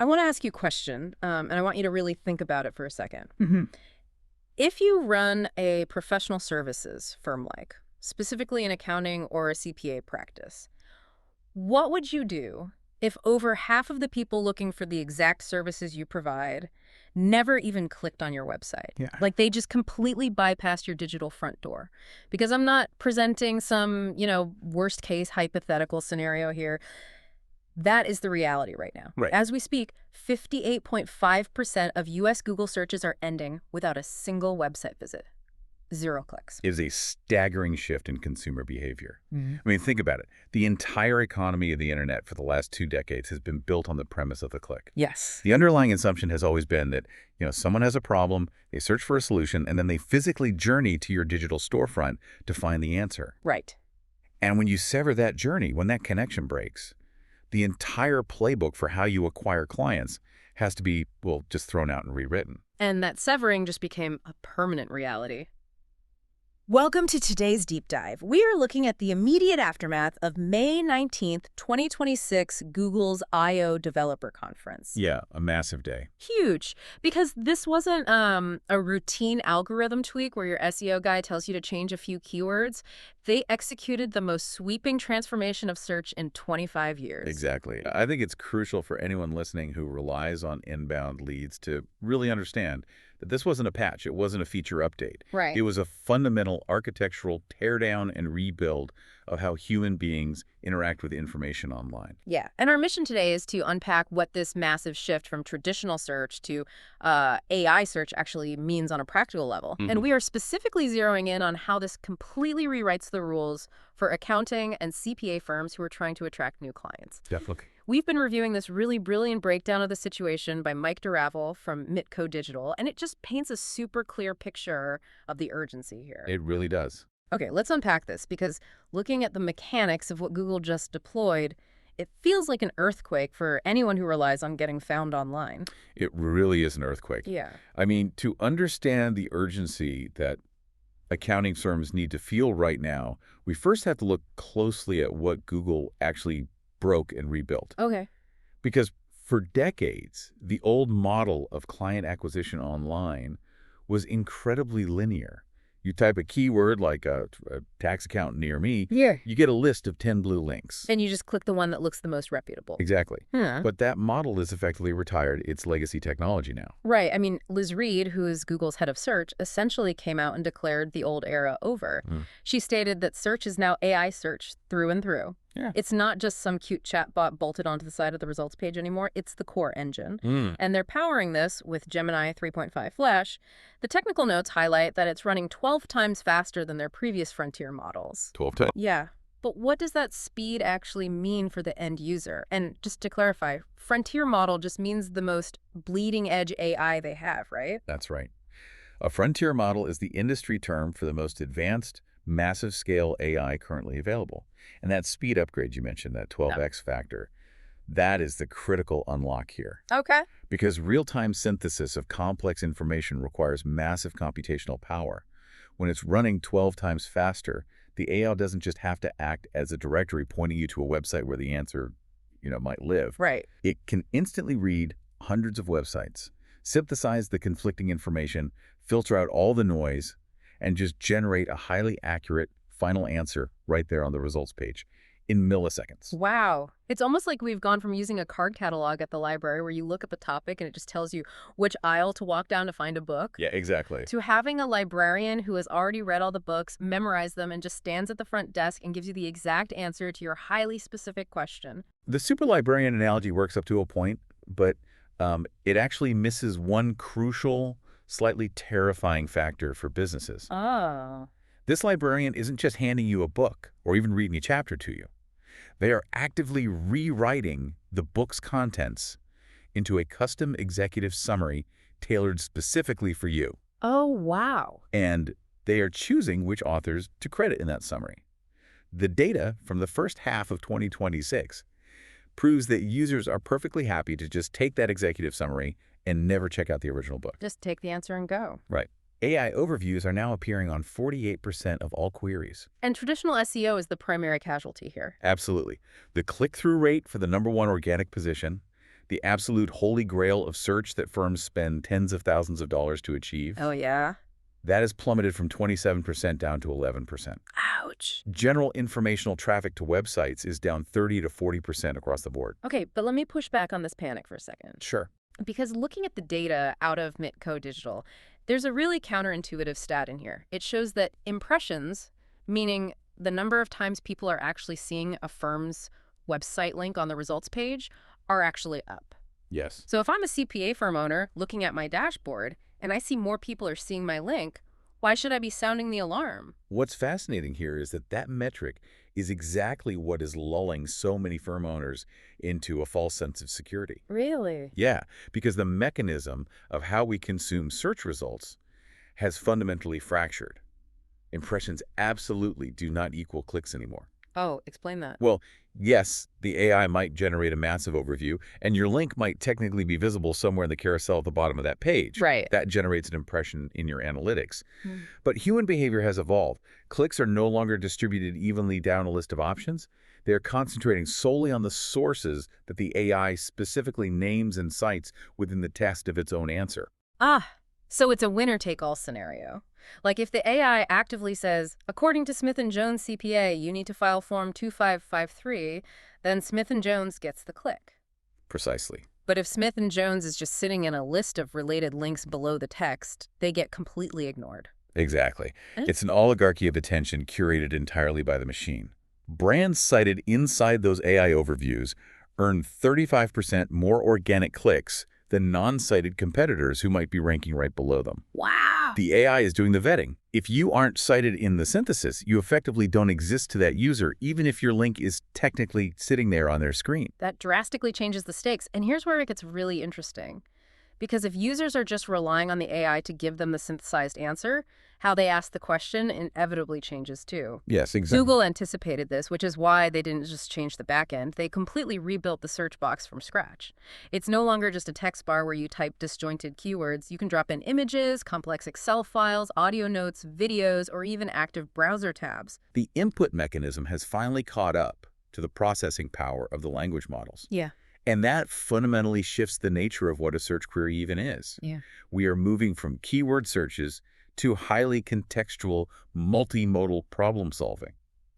I want to ask you a question, and I want you to really think about it for a second. Hmm. If you run a professional services firm specifically in accounting or a CPA practice, what would you do if over half of the people looking for the exact services you provide never even clicked on your website? Yeah. Like they just completely bypassed your digital front door. Because I'm not presenting some, worst case hypothetical scenario here. That is the reality right now. Right. As we speak, 58.5% of US Google searches are ending without a single website visit. 0 clicks. Is a staggering shift in consumer behavior. Mhm. I mean, think about it. The entire economy of the internet for the last 2 decades has been built on the premise of the click. Yes. The underlying assumption has always been that, someone has a problem, they search for a solution, and then they physically journey to your digital storefront to find the answer. Right. And when you sever that journey, when that connection breaks, the entire playbook for how you acquire clients has to be, well, just thrown out and rewritten. And that severing just became a permanent reality. Welcome to today's deep dive. We are looking at the immediate aftermath of May 19th, 2026, Google's I/O Developer Conference. Yeah, a massive day. Huge. Because this wasn't a routine algorithm tweak where your SEO guy tells you to change a few keywords. They executed the most sweeping transformation of search in 25 years. Exactly. I think it's crucial for anyone listening who relies on inbound leads to really understand that this wasn't a patch. It wasn't a feature update. Right. It was a fundamental architectural teardown and rebuild of how human beings interact with information online. Yeah. And our mission today is to unpack what this massive shift from traditional search to AI search actually means on a practical level. And we are specifically zeroing in on how this completely rewrites the rules for accounting and CPA firms who are trying to attract new clients. Definitely. We've been reviewing this really brilliant breakdown of the situation by Mike DeRavel from Mitco Digital, and it just paints a super clear picture of the urgency here. It really does. Okay, let's unpack this, because looking at the mechanics of what Google just deployed, it feels like an earthquake for anyone who relies on getting found online. It really is an earthquake. Yeah. I mean, to understand the urgency that accounting firms need to feel right now, we first have to look closely at what Google actually broke and rebuilt. Okay. Because for decades, the old model of client acquisition online was incredibly linear. You type a keyword like a tax account near me, Yeah. you get a list of 10 blue links. And you just click the one that looks the most reputable. Exactly. Huh. But that model is effectively retired. It's legacy technology now. Right. I mean, Liz Reed, who is Google's head of search, essentially came out and declared the old era over. She stated that search is now AI search through and through. Yeah. It's not just some cute chatbot bolted onto the side of the results page anymore. It's the core engine. And they're powering this with Gemini 3.5 Flash. The technical notes highlight that it's running 12 times faster than their previous frontier models. 12 times. Yeah. But what does that speed actually mean for the end user? And just to clarify, frontier model just means the most bleeding edge AI they have, right? That's right. A frontier model is the industry term for the most advanced, massive scale AI currently available. And that speed upgrade you mentioned, that 12x factor, that is the critical unlock here. Okay. Because real-time synthesis of complex information requires massive computational power. When it's running 12 times faster, the AI doesn't just have to act as a directory pointing you to a website where the answer, might live. Right. It can instantly read hundreds of websites, synthesize the conflicting information, filter out all the noise, and just generate a highly accurate final answer right there on the results page in milliseconds. Wow. It's almost like we've gone from using a card catalog at the library where you look up a topic and it just tells you which aisle to walk down to find a book, Yeah, exactly. to having a librarian who has already read all the books, memorized them, and just stands at the front desk and gives you the exact answer to your highly specific question. The super librarian analogy works up to a point, but it actually misses one crucial, slightly terrifying factor for businesses. Oh. This librarian isn't just handing you a book or even reading a chapter to you. They are actively rewriting the book's contents into a custom executive summary tailored specifically for you. Oh, wow. And they are choosing which authors to credit in that summary. The data from the first half of 2026 proves that users are perfectly happy to just take that executive summary and never check out the original book. Just take the answer and go. Right. AI overviews are now appearing on 48% of all queries. And traditional SEO is the primary casualty here. Absolutely. The click-through rate for the #1 organic position, The absolute holy grail of search that firms spend tens of thousands of dollars to achieve. Oh, yeah? That has plummeted from 27% down to 11%. Ouch. General informational traffic to websites is down 30 to 40% across the board. Okay, but let me push back on this panic for a second. Sure. Because looking at the data out of Mitco Digital, there's a really counterintuitive stat in here. It shows that impressions, meaning the number of times people are actually seeing a firm's website link on the results page, are actually up. Yes. So if I'm a CPA firm owner looking at my dashboard and I see more people are seeing my link, why should I be sounding the alarm? What's fascinating here is that metric is exactly what is lulling so many firm owners into a false sense of security. Really? Yeah, because the mechanism of how we consume search results has fundamentally fractured. Impressions absolutely do not equal clicks anymore. Oh, explain that. Well, yes, the AI might generate a massive overview, and your link might technically be visible somewhere in the carousel at the bottom of that page. Right. That generates an impression in your analytics. Hmm. But human behavior has evolved. Clicks are no longer distributed evenly down a list of options. They're concentrating solely on the sources that the AI specifically names and cites within the text of its own answer. Ah, so it's a winner-take-all scenario. Like if the AI actively says, according to Smith & Jones CPA, you need to file Form 2553, then Smith & Jones gets the click. Precisely. But if Smith & Jones is just sitting in a list of related links below the text, they get completely ignored. Exactly. Eh? It's an oligarchy of attention curated entirely by the machine. Brands cited inside those AI overviews earn 35% more organic clicks than non-cited competitors who might be ranking right below them. Wow. The AI is doing the vetting. If you aren't cited in the synthesis, you effectively don't exist to that user, even if your link is technically sitting there on their screen. That drastically changes the stakes. And here's where it gets really interesting. Because if users are just relying on the AI to give them the synthesized answer, how they ask the question inevitably changes too. Yes, exactly. Google anticipated this, which is why they didn't just change the back end. They completely rebuilt the search box from scratch. It's no longer just a text bar where you type disjointed keywords. You can drop in images, complex Excel files, audio notes, videos, or even active browser tabs. The input mechanism has finally caught up to the processing power of the language models. Yeah. And that fundamentally shifts the nature of what a search query even is. Yeah. We are moving from keyword searches to highly contextual, multimodal problem solving.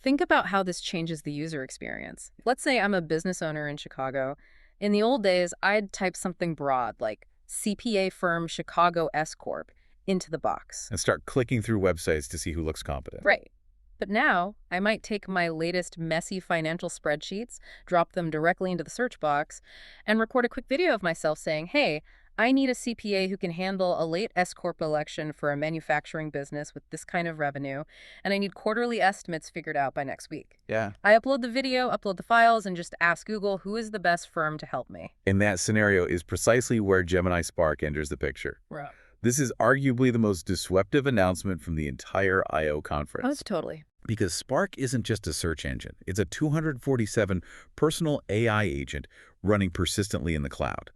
Think about how this changes the user experience. Let's say I'm a business owner in Chicago. In the old days, I'd type something broad like CPA firm Chicago S Corp into the box. And start clicking through websites to see who looks competent. Right. But now, I might take my latest messy financial spreadsheets, drop them directly into the search box, and record a quick video of myself saying, hey, I need a CPA who can handle a late S-Corp election for a manufacturing business with this kind of revenue, and I need quarterly estimates figured out by next week. Yeah. I upload the video, upload the files, and just ask Google who is the best firm to help me. And that scenario is precisely where Gemini Spark enters the picture. Right. This is arguably the most disruptive announcement from the entire I/O conference. Oh, totally. Because Spark isn't just a search engine. It's a 247 personal AI agent running persistently in the cloud.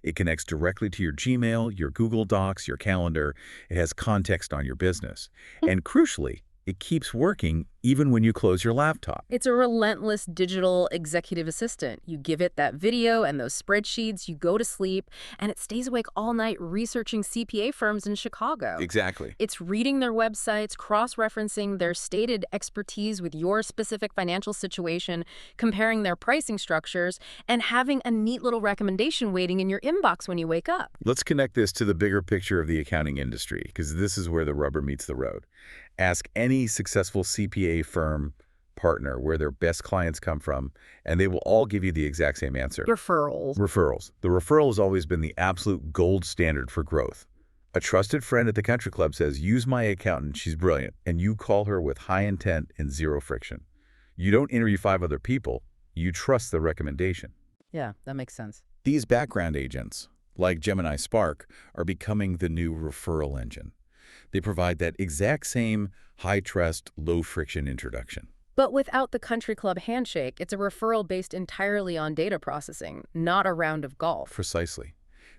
It connects directly to your Gmail, your Google Docs, your calendar. It has context on your business. And crucially, it keeps working even when you close your laptop. It's a relentless digital executive assistant. You give it that video and those spreadsheets, you go to sleep, and it stays awake all night researching CPA firms in Chicago. Exactly. It's reading their websites, cross-referencing their stated expertise with your specific financial situation, comparing their pricing structures, and having a neat little recommendation waiting in your inbox when you wake up. Let's connect this to the bigger picture of the accounting industry, because this is where the rubber meets the road. Ask any successful CPA firm partner where their best clients come from, and they will all give you the exact same answer. Referrals. Referrals. The referral has always been the absolute gold standard for growth. A trusted friend at the country club says, use my accountant, she's brilliant, and you call her with high intent and zero friction. You don't interview 5 other people, you trust the recommendation. Yeah, that makes sense. These background agents, like Gemini Spark, are becoming the new referral engine. They provide that exact same high-trust, low-friction introduction. But without the country club handshake, it's a referral based entirely on data processing, not a round of golf. Precisely.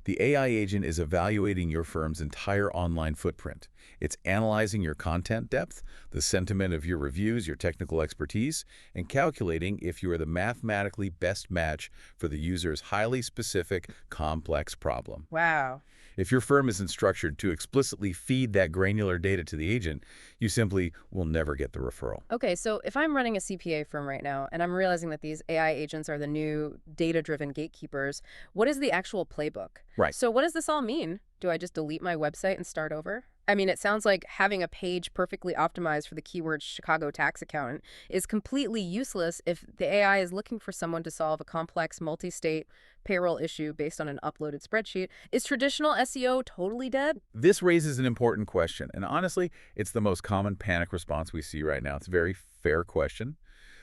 The AI agent is evaluating your firm's entire online footprint. It's analyzing your content depth, the sentiment of your reviews, your technical expertise, and calculating if you are the mathematically best match for the user's highly specific, complex problem. Wow. If your firm isn't structured to explicitly feed that granular data to the agent, you simply will never get the referral. Okay, so if I'm running a CPA firm right now and I'm realizing that these AI agents are the new data-driven gatekeepers, what is the actual playbook? Right. So what does this all mean? Do I just delete my website and start over? I mean, it sounds like having a page perfectly optimized for the keyword Chicago tax accountant is completely useless if the AI is looking for someone to solve a complex multi-state payroll issue based on an uploaded spreadsheet. Is traditional SEO totally dead? This raises an important question, and honestly, it's the most common panic response we see right now. It's a very fair question.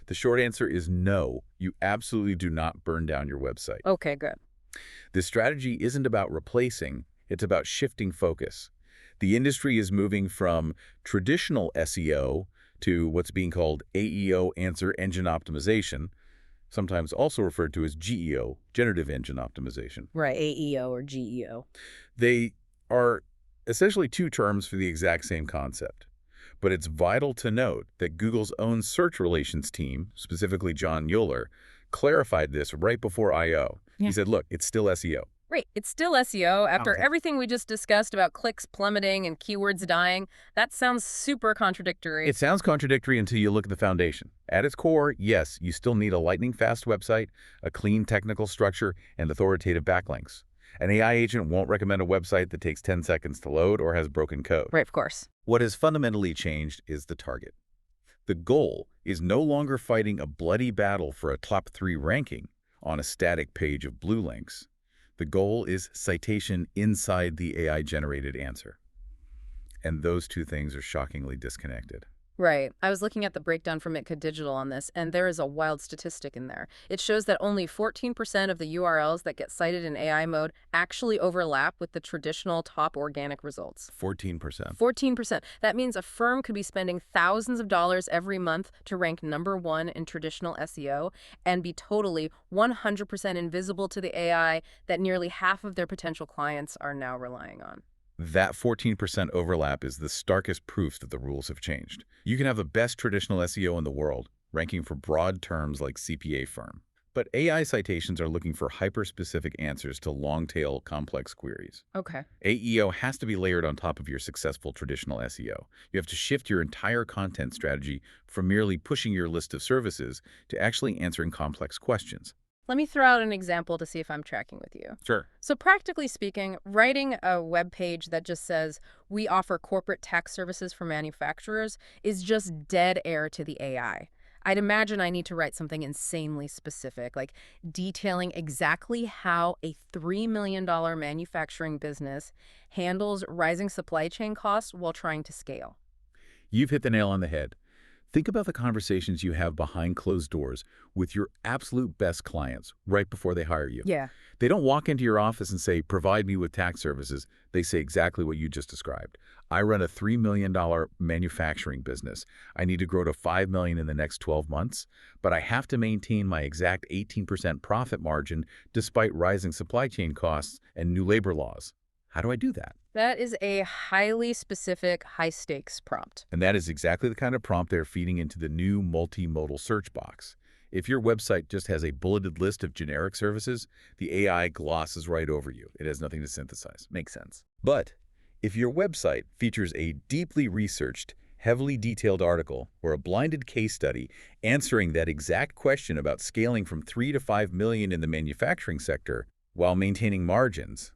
The short answer is no. You absolutely do not burn down your website. Okay, good. This strategy isn't about replacing, it's about shifting focus. The industry is moving from traditional SEO to what's being called AEO, Answer Engine Optimization, sometimes also referred to as GEO, Generative Engine Optimization. Right, AEO or GEO. They are essentially two terms for the exact same concept. But it's vital to note that Google's own search relations team, specifically John Mueller, clarified this right before I/O. Yeah. He said, look, it's still SEO. Right, it's still SEO. After Okay. everything we just discussed about clicks plummeting and keywords dying, that sounds super contradictory. It sounds contradictory until you look at the foundation. At its core, yes, you still need a lightning-fast website, a clean technical structure, and authoritative backlinks. An AI agent won't recommend a website that takes 10 seconds to load or has broken code. Right, of course. What has fundamentally changed is the target. The goal is no longer fighting a bloody battle for a top 3 ranking on a static page of blue links. The goal is citation inside the AI-generated answer. And those two things are shockingly disconnected. Right. I was looking at the breakdown from Itka Digital on this, and there is a wild statistic in there. It shows that only 14% of the URLs that get cited in AI mode actually overlap with the traditional top organic results. 14%. 14%. That means a firm could be spending thousands of dollars every month to rank #1 in traditional SEO and be totally 100% invisible to the AI that nearly half of their potential clients are now relying on. That 14% overlap is the starkest proof that the rules have changed. You can have the best traditional SEO in the world, ranking for broad terms like CPA firm. But AI citations are looking for hyper-specific answers to long-tail, complex queries. Okay. AEO has to be layered on top of your successful traditional SEO. You have to shift your entire content strategy from merely pushing your list of services to actually answering complex questions. Let me throw out an example to see if I'm tracking with you. Sure. So practically speaking, writing a web page that just says, we offer corporate tax services for manufacturers is just dead air to the AI. I'd imagine I need to write something insanely specific, like detailing exactly how a $3 million manufacturing business handles rising supply chain costs while trying to scale. You've hit the nail on the head. Think about the conversations you have behind closed doors with your absolute best clients right before they hire you. Yeah. They don't walk into your office and say, provide me with tax services. They say exactly what you just described. I run a $3 million manufacturing business. I need to grow to $5 million in the next 12 months, but I have to maintain my exact 18% profit margin despite rising supply chain costs and new labor laws. How do I do that? That is a highly specific, high-stakes prompt. And that is exactly the kind of prompt they're feeding into the new multimodal search box. If your website just has a bulleted list of generic services, the AI glosses right over you. It has nothing to synthesize. Makes sense. But if your website features a deeply researched, heavily detailed article or a blinded case study answering that exact question about scaling from 3 to 5 million in the manufacturing sector while maintaining margins,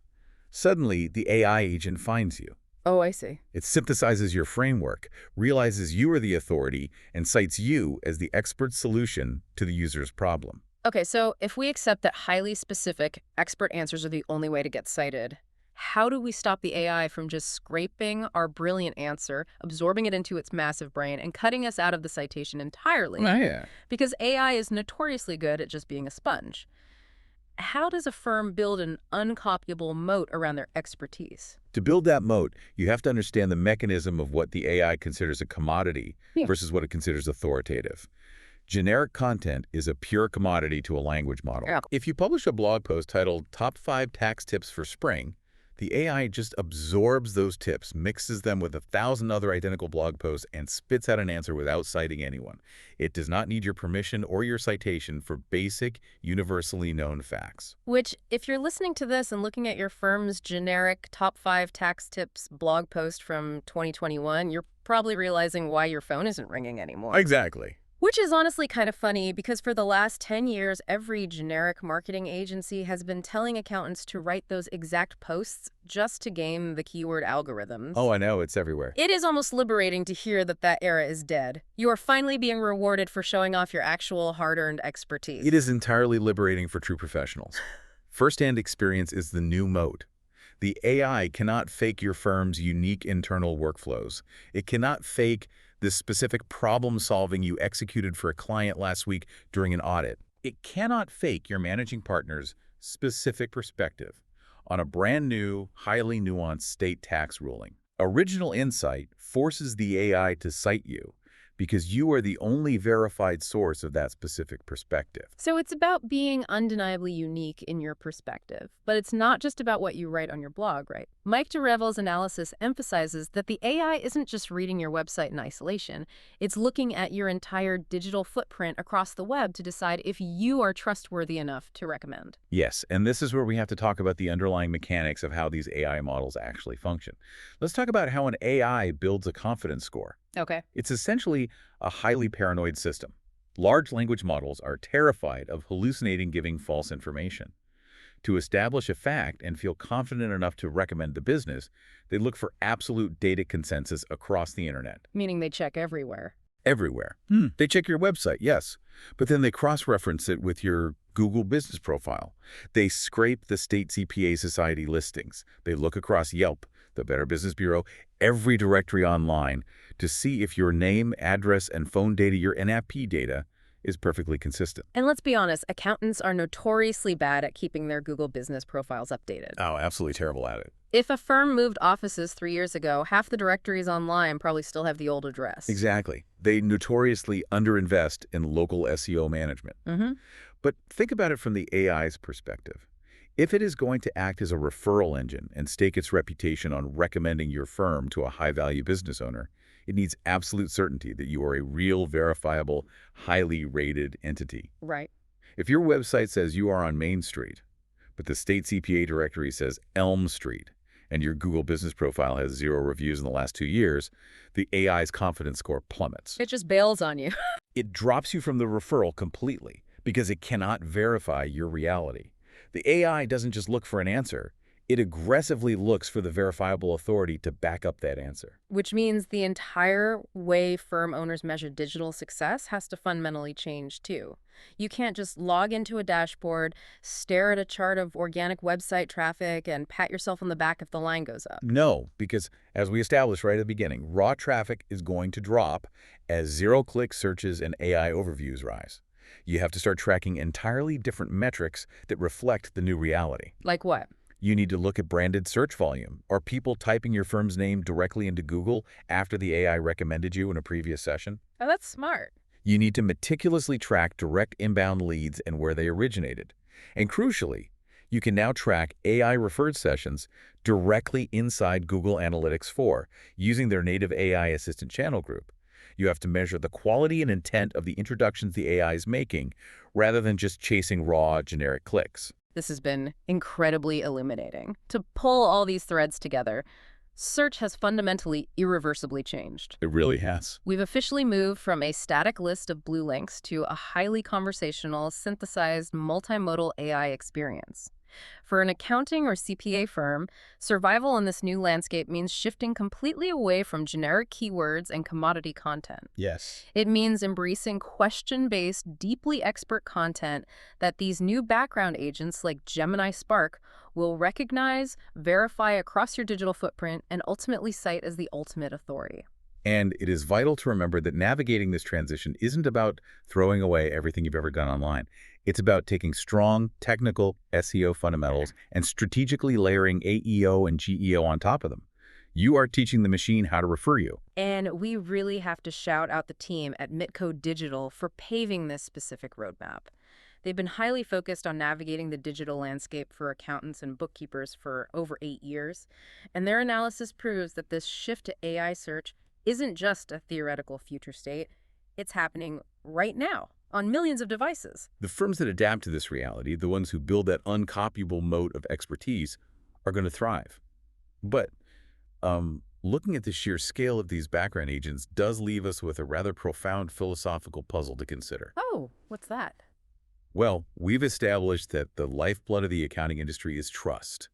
suddenly the AI agent finds you. Oh, I see. It synthesizes your framework, realizes you are the authority, and cites you as the expert solution to the user's problem. Okay, so if we accept that highly specific, expert answers are the only way to get cited, how do we stop the AI from just scraping our brilliant answer, absorbing it into its massive brain, and cutting us out of the citation entirely? Yeah. Because AI is notoriously good at just being a sponge. How does a firm build an uncopyable moat around their expertise? To build that moat, you have to understand the mechanism of what the AI considers a commodity versus what it considers authoritative. Generic content is a pure commodity to a language model. Yeah. If you publish a blog post titled Top 5 Tax Tips for Spring, the AI just absorbs those tips, mixes them with 1,000 other identical blog posts, and spits out an answer without citing anyone. It does not need your permission or your citation for basic, universally known facts. Which, if you're listening to this and looking at your firm's generic top 5 tax tips blog post from 2021, you're probably realizing why your phone isn't ringing anymore. Exactly. Which is honestly kind of funny because for the last 10 years, every generic marketing agency has been telling accountants to write those exact posts just to game the keyword algorithms. Oh, I know. It's everywhere. It is almost liberating to hear that that era is dead. You are finally being rewarded for showing off your actual hard-earned expertise. It is entirely liberating for true professionals. First-hand experience is the new mode. The AI cannot fake your firm's unique internal workflows. It cannot fake the specific problem-solving you executed for a client last week during an audit. It cannot fake your managing partner's specific perspective on a brand new, highly nuanced state tax ruling. Original Insight forces the AI to cite you because you are the only verified source of that specific perspective. So it's about being undeniably unique in your perspective, but it's not just about what you write on your blog, right? Mike DeRevel's analysis emphasizes that the AI isn't just reading your website in isolation. It's looking at your entire digital footprint across the web to decide if you are trustworthy enough to recommend. Yes, and this is where we have to talk about the underlying mechanics of how these AI models actually function. Let's talk about how an AI builds a confidence score. Okay. It's essentially a highly paranoid system. Large language models are terrified of hallucinating giving false information. To establish a fact and feel confident enough to recommend the business, they look for absolute data consensus across the internet. Meaning they check everywhere. Everywhere. They check your website, yes, but then they cross-reference it with your Google business profile. They scrape the state CPA society listings. They look across Yelp, the Better Business Bureau, every directory online to see if your name, address, and phone data, your NFP data, is perfectly consistent. And let's be honest, accountants are notoriously bad at keeping their Google business profiles updated. Oh, absolutely terrible at it. If a firm moved offices 3 years ago, half the directories online probably still have the old address. Exactly. They notoriously underinvest in local SEO management. But think about it from the AI's perspective. If it is going to act as a referral engine and stake its reputation on recommending your firm to a high-value business owner, it needs absolute certainty that you are a real, verifiable, highly rated entity. Right. If your website says you are on Main Street, but the state CPA directory says Elm Street, and your Google business profile has 0 reviews in the last 2 years, the AI's confidence score plummets. It just bails on you. It drops you from the referral completely because it cannot verify your reality. The AI doesn't just look for an answer. It aggressively looks for the verifiable authority to back up that answer. Which means the entire way firm owners measure digital success has to fundamentally change too. You can't just log into a dashboard, stare at a chart of organic website traffic, and pat yourself on the back if the line goes up. No, because as we established right at the beginning, raw traffic is going to drop as zero-click searches and AI overviews rise. You have to start tracking entirely different metrics that reflect the new reality. Like what? You need to look at branded search volume. Are people typing your firm's name directly into Google after the AI recommended you in a previous session? Oh, that's smart. You need to meticulously track direct inbound leads and where they originated. And crucially, you can now track AI-referred sessions directly inside Google Analytics 4 using their native AI assistant channel group. You have to measure the quality and intent of the introductions the AI is making rather than just chasing raw, generic clicks. This has been incredibly illuminating. To pull all these threads together, search has fundamentally, irreversibly changed. It really has. We've officially moved from a static list of blue links to a highly conversational, synthesized, multimodal AI experience. For an accounting or CPA firm, survival in this new landscape means shifting completely away from generic keywords and commodity content. Yes. It means embracing question-based, deeply expert content that these new background agents like Gemini Spark will recognize, verify across your digital footprint, and ultimately cite as the ultimate authority. And it is vital to remember that navigating this transition isn't about throwing away everything you've ever done online. It's about taking strong, technical SEO fundamentals and strategically layering AEO and GEO on top of them. You are teaching the machine how to refer you. And we really have to shout out the team at Mitco Digital for paving this specific roadmap. They've been highly focused on navigating the digital landscape for accountants and bookkeepers for over 8 years, and their analysis proves that this shift to AI search isn't just a theoretical future state, it's happening right now on millions of devices. The firms that adapt to this reality, the ones who build that uncopyable moat of expertise, are going to thrive. But looking at the sheer scale of these background agents does leave us with a rather profound philosophical puzzle to consider. Oh, what's that? Well, we've established that the lifeblood of the accounting industry is trust.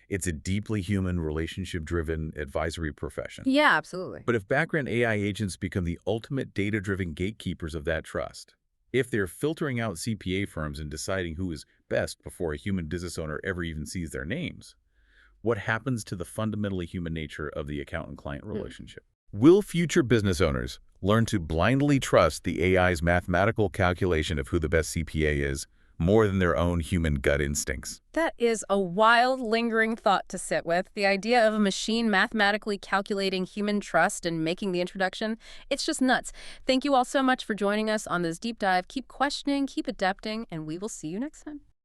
It's a deeply human, relationship-driven advisory profession. Yeah, absolutely. But if background AI agents become the ultimate data-driven gatekeepers of that trust, if they're filtering out CPA firms and deciding who is best before a human business owner ever even sees their names, what happens to the fundamentally human nature of the accountant-client relationship? Will future business owners learn to blindly trust the AI's mathematical calculation of who the best CPA is more than their own human gut instincts? That is a wild, lingering thought to sit with. The idea of a machine mathematically calculating human trust and making the introduction, it's just nuts. Thank you all so much for joining us on this deep dive. Keep questioning, keep adapting, and we will see you next time.